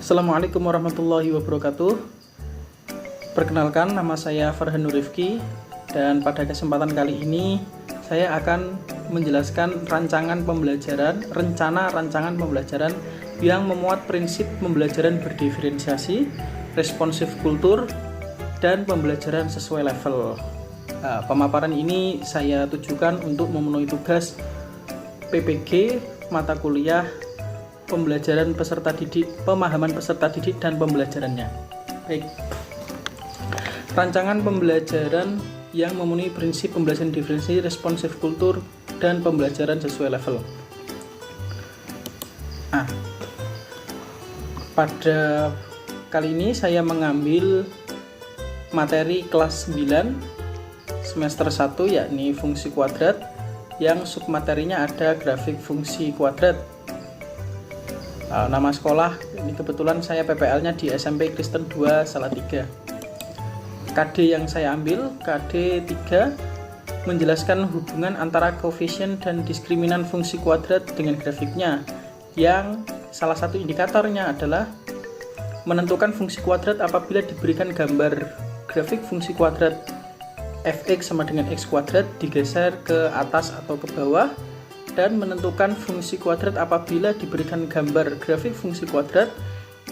Assalamualaikum warahmatullahi wabarakatuh. Perkenalkan, nama saya Farhan Nur Rifki, dan pada kesempatan kali ini saya akan menjelaskan rencana rancangan pembelajaran yang memuat prinsip pembelajaran berdiferensiasi, responsif kultur, dan pembelajaran sesuai level. Pemaparan ini saya tujukan untuk memenuhi tugas PPG mata kuliah pembelajaran peserta didik, pemahaman peserta didik dan pembelajarannya. Baik. Rancangan pembelajaran yang memenuhi prinsip pembelajaran diferensiasi, responsif kultur, dan pembelajaran sesuai level. Pada kali ini saya mengambil materi kelas 9 semester 1, yakni fungsi kuadrat, yang submaterinya ada grafik fungsi kuadrat. Nama sekolah ini kebetulan saya PPL-nya di SMP Kristen 2 Salatiga. KD yang saya ambil KD 3 menjelaskan hubungan antara koefisien dan diskriminan fungsi kuadrat dengan grafiknya, yang salah satu indikatornya adalah menentukan fungsi kuadrat apabila diberikan gambar grafik fungsi kuadrat fx sama dengan x kuadrat digeser ke atas atau ke bawah, dan menentukan fungsi kuadrat apabila diberikan gambar grafik fungsi kuadrat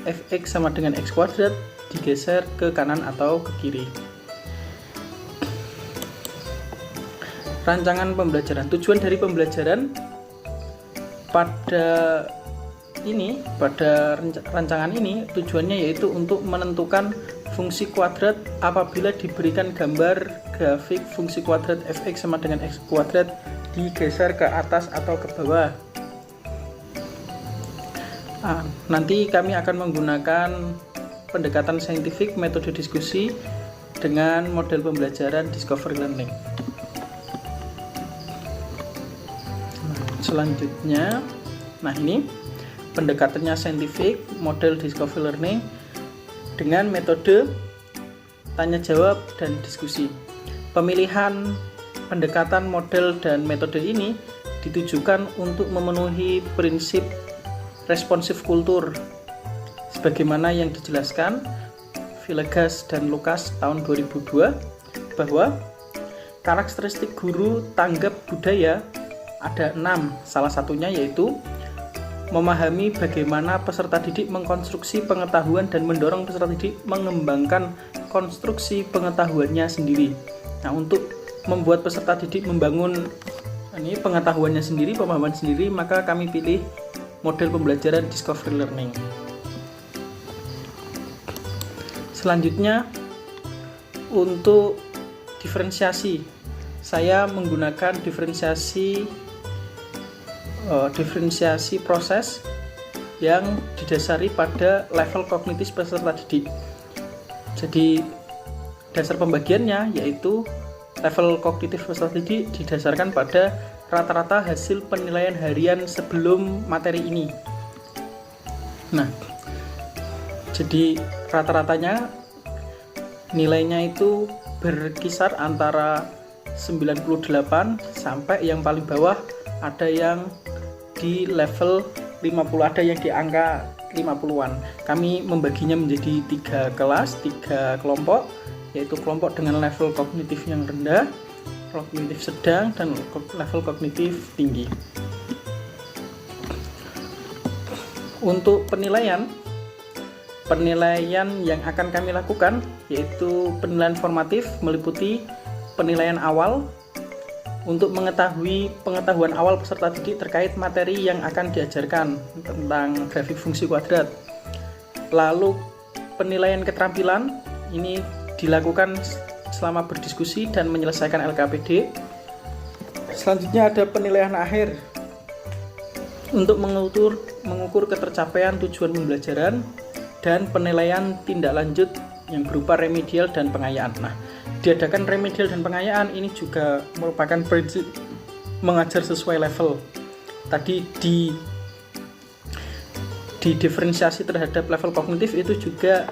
fx sama dengan x kuadrat digeser ke kanan atau ke kiri. Rancangan pembelajaran. Tujuan dari pembelajaran pada rancangan ini tujuannya yaitu untuk menentukan fungsi kuadrat apabila diberikan gambar grafik fungsi kuadrat fx sama dengan x kuadrat digeser ke atas atau ke bawah. Nanti kami akan menggunakan pendekatan saintifik, metode diskusi dengan model pembelajaran discovery learning. Selanjutnya, ini pendekatannya saintifik, model discovery learning dengan metode tanya jawab dan diskusi. Pemilihan pendekatan model dan metode ini ditujukan untuk memenuhi prinsip responsif kultur sebagaimana yang dijelaskan Villegas dan Lucas tahun 2002, bahwa karakteristik guru tanggap budaya ada 6. Salah satunya yaitu memahami bagaimana peserta didik mengkonstruksi pengetahuan dan mendorong peserta didik mengembangkan konstruksi pengetahuannya sendiri. Untuk membuat peserta didik membangun pengetahuannya sendiri, pemahaman sendiri, maka kami pilih model pembelajaran discovery learning. Selanjutnya, untuk diferensiasi, saya menggunakan diferensiasi proses yang didasari pada level kognitif peserta didik. Jadi dasar pembagiannya yaitu level kognitif peserta didik didasarkan pada rata-rata hasil penilaian harian sebelum materi ini. Jadi rata-ratanya nilainya itu berkisar antara 98 sampai yang paling bawah ada yang di level 50, ada yang di angka 50-an. Kami membaginya menjadi 3 kelas, 3 kelompok, yaitu kelompok dengan level kognitif yang rendah, kognitif sedang, dan level kognitif tinggi. Untuk penilaian yang akan kami lakukan yaitu penilaian formatif, meliputi penilaian awal untuk mengetahui pengetahuan awal peserta didik terkait materi yang akan diajarkan tentang grafik fungsi kuadrat. Lalu penilaian keterampilan ini dilakukan selama berdiskusi dan menyelesaikan LKPD. Selanjutnya ada penilaian akhir untuk mengukur ketercapaian tujuan pembelajaran, dan penilaian tindak lanjut yang berupa remedial dan pengayaan. Diadakan remedial dan pengayaan ini juga merupakan prinsip mengajar sesuai level. Tadi di diferensiasi terhadap level kognitif itu juga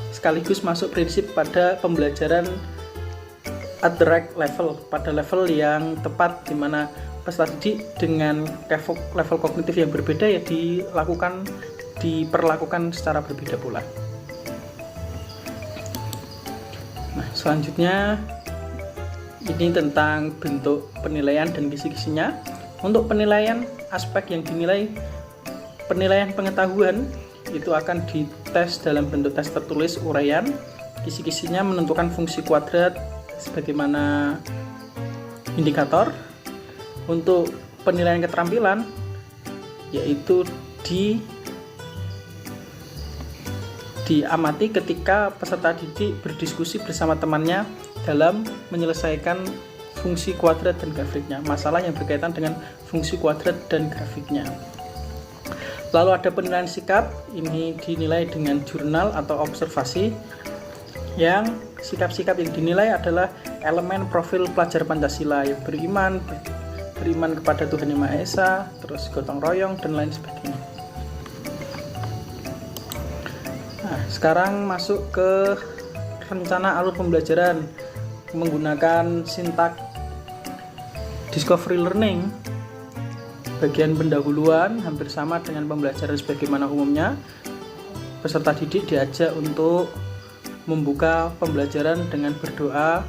sekaligus masuk prinsip pada pembelajaran at the right level, pada level yang tepat, di mana peserta didik dengan level kognitif yang berbeda ya dilakukan diperlakukan secara berbeda pula. Nah, selanjutnya ini tentang bentuk penilaian dan kisi-kisinya. Untuk penilaian, aspek yang dinilai penilaian pengetahuan itu akan dites dalam bentuk tes tertulis uraian. Kisi-kisinya menentukan fungsi kuadrat sebagaimana indikator. Untuk penilaian keterampilan yaitu diamati ketika peserta didik berdiskusi bersama temannya dalam menyelesaikan fungsi kuadrat dan grafiknya, masalah yang berkaitan dengan fungsi kuadrat dan grafiknya. Lalu ada penilaian sikap, ini dinilai dengan jurnal atau observasi, yang sikap-sikap yang dinilai adalah elemen profil pelajar Pancasila yang beriman kepada Tuhan Yang Maha Esa, terus gotong royong dan lain sebagainya. Nah, sekarang masuk ke rencana alur pembelajaran menggunakan sintak discovery learning. Bagian pendahuluan hampir sama dengan pembelajaran sebagaimana umumnya. Peserta didik diajak untuk membuka pembelajaran dengan berdoa.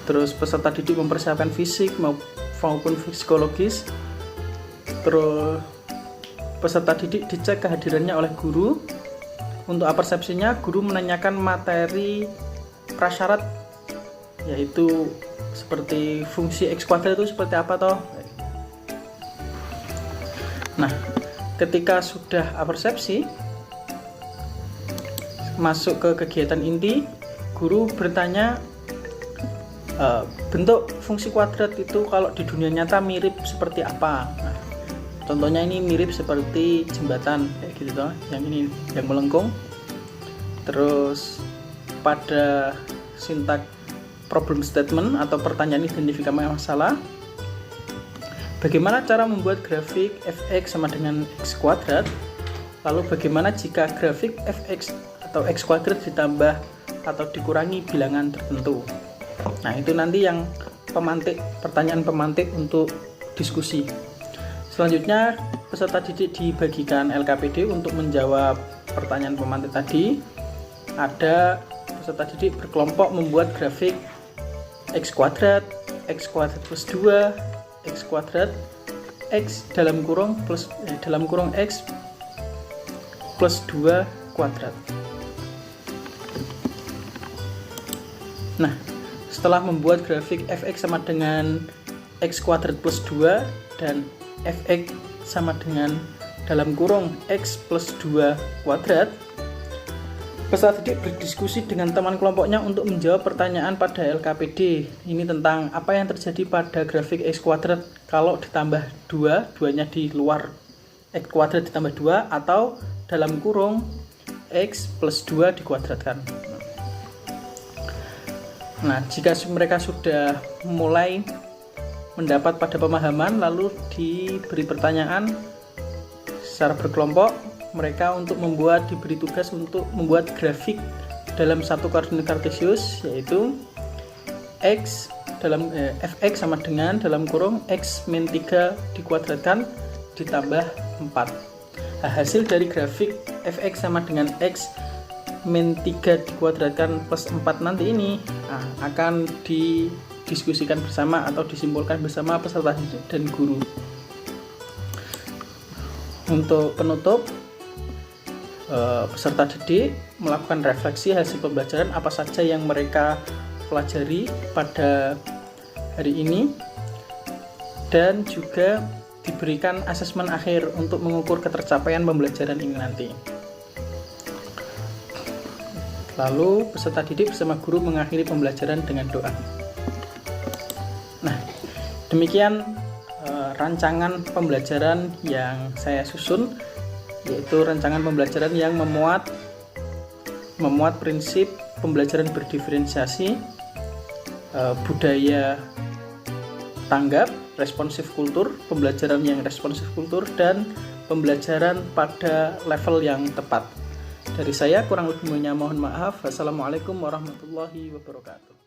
Terus peserta didik mempersiapkan fisik maupun psikologis. Terus peserta didik dicek kehadirannya oleh guru. Untuk persepsinya, guru menanyakan materi prasyarat, yaitu seperti fungsi X kuadrat itu seperti apa toh. Nah, ketika sudah persepsi, masuk ke kegiatan inti, guru bertanya, bentuk fungsi kuadrat itu kalau di dunia nyata mirip seperti apa. Nah, contohnya ini mirip seperti jembatan kayak gitu toh, yang ini yang melengkung. Terus pada sintak problem statement atau pertanyaan identifikasi masalah, bagaimana cara membuat grafik fx sama dengan x kuadrat? Lalu bagaimana jika grafik fx atau x kuadrat ditambah atau dikurangi bilangan tertentu? Nah, itu nanti yang pertanyaan pemantik untuk diskusi. Selanjutnya peserta didik dibagikan LKPD untuk menjawab pertanyaan pemantik tadi. Ada peserta didik berkelompok membuat grafik x kuadrat plus 2, x kuadrat, x dalam kurung x plus 2 kuadrat. Nah, setelah membuat grafik fx sama dengan x kuadrat plus 2 dan fx sama dengan dalam kurung x plus 2 kuadrat, peserta didik berdiskusi dengan teman kelompoknya untuk menjawab pertanyaan pada LKPD. Ini tentang apa yang terjadi pada grafik x kuadrat kalau ditambah 2, 2-nya di luar, x kuadrat ditambah 2 atau dalam kurung x plus 2 dikuadratkan. Nah, jika mereka sudah mulai mendapat pada pemahaman, lalu diberi pertanyaan secara berkelompok, mereka diberi tugas untuk membuat grafik dalam satu koordinat kartesius, yaitu fx sama dengan dalam kurung x min 3 dikuadratkan ditambah 4. Nah, hasil dari grafik fx sama dengan x min 3 dikuadratkan plus 4 nanti ini akan didiskusikan bersama atau disimpulkan bersama peserta didik dan guru. Untuk penutup, peserta didik melakukan refleksi hasil pembelajaran apa saja yang mereka pelajari pada hari ini, dan juga diberikan asesmen akhir untuk mengukur ketercapaian pembelajaran ini nanti. Lalu peserta didik bersama guru mengakhiri pembelajaran dengan doa. Nah, demikian rancangan pembelajaran yang saya susun, yaitu rancangan pembelajaran yang memuat prinsip pembelajaran berdiferensiasi, budaya tanggap, responsif kultur, pembelajaran yang responsif kultur, dan pembelajaran pada level yang tepat. Dari saya kurang lebihnya mohon maaf. Wassalamualaikum warahmatullahi wabarakatuh.